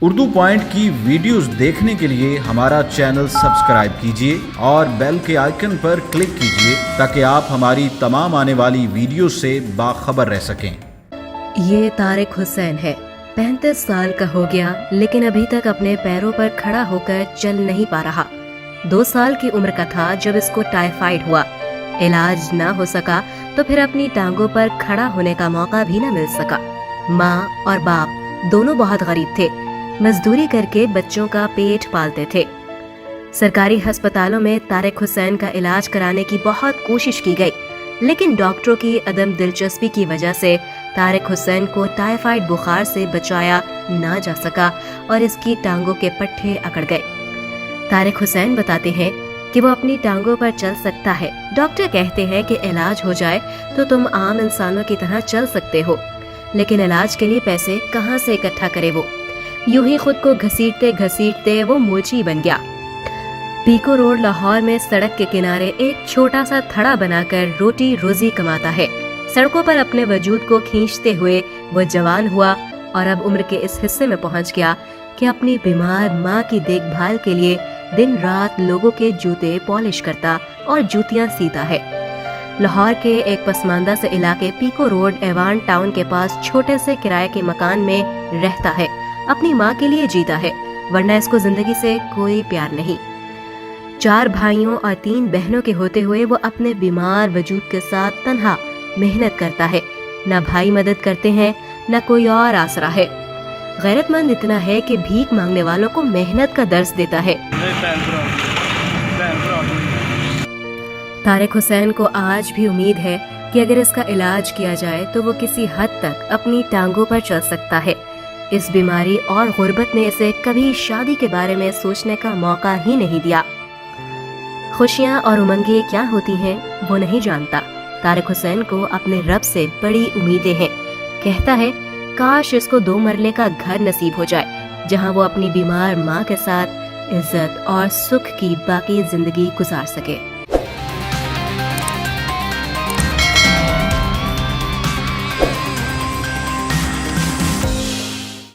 Urdu point की videos देखने के लिए हमारा चैनल सब्सक्राइब कीजिए और बेल के आइकन पर क्लिक कीजिए ताकि आप हमारी तमाम आने वाली वीडियो से बाखबर रह सकें। ये तारिक हुसैन है, 35 साल का हो गया लेकिन अभी तक अपने पैरों पर खड़ा होकर चल नहीं पा रहा। 2 साल की उम्र का था जब इसको टाइफाइड हुआ। इलाज ना हो सका तो फिर अपनी टांगों पर खड़ा होने का मौका भी न मिल सका। माँ और बाप दोनों बहुत गरीब थे, मजदूरी करके बच्चों का पेट पालते थे। सरकारी अस्पतालों में तारिक हुसैन का इलाज कराने की बहुत कोशिश की गई, लेकिन डॉक्टरों की अदम दिलचस्पी की वजह से तारिक हुसैन को टाइफाइड बुखार से बचाया ना जा सका और इसकी टांगों के पट्टे अकड़ गए। तारिक हुसैन बताते हैं कि वो अपनी टांगों पर चल सकता है। डॉक्टर कहते हैं कि इलाज हो जाए तो तुम आम इंसानों की तरह चल सकते हो, लेकिन इलाज के लिए पैसे कहाँ से इकट्ठा करे वो। यूं ही खुद को घसीटते घसीटते वो मोची बन गया। पीको रोड लाहौर में सड़क के किनारे एक छोटा सा थड़ा बनाकर रोटी रोजी कमाता है। सड़कों पर अपने वजूद को खींचते हुए वो जवान हुआ और अब उम्र के इस हिस्से में पहुंच गया कि अपनी बीमार माँ की देखभाल के लिए दिन रात लोगों के जूते पॉलिश करता और जूतियाँ सीता है। लाहौर के एक पसमानदा से इलाके पीको रोड एवान टाउन के पास छोटे से किराए के मकान में रहता है। अपनी माँ के लिए जीता है, वरना इसको जिंदगी से कोई प्यार नहीं। 4 भाइयों और 3 बहनों के होते हुए वो अपने बीमार वजूद के साथ तन्हा मेहनत करता है। न भाई मदद करते हैं, न कोई और आसरा है। गैरतमंद इतना है कि भीख मांगने वालों को मेहनत का दर्स देता है। तारिक हुसैन को आज भी उम्मीद है कि अगर इसका इलाज किया जाए तो वो किसी हद तक अपनी टांगों पर चल सकता है। इस बीमारी और गुर्बत ने इसे कभी शादी के बारे में सोचने का मौका ही नहीं दिया। खुशियाँ और उमंगें क्या होती हैं वो नहीं जानता। तारिक हुसैन को अपने रब से बड़ी उम्मीदें हैं। कहता है काश इसको 2 मरले का घर नसीब हो जाए, जहाँ वो अपनी बीमार माँ के साथ इज्जत और सुख की बाकी जिंदगी गुजार सके।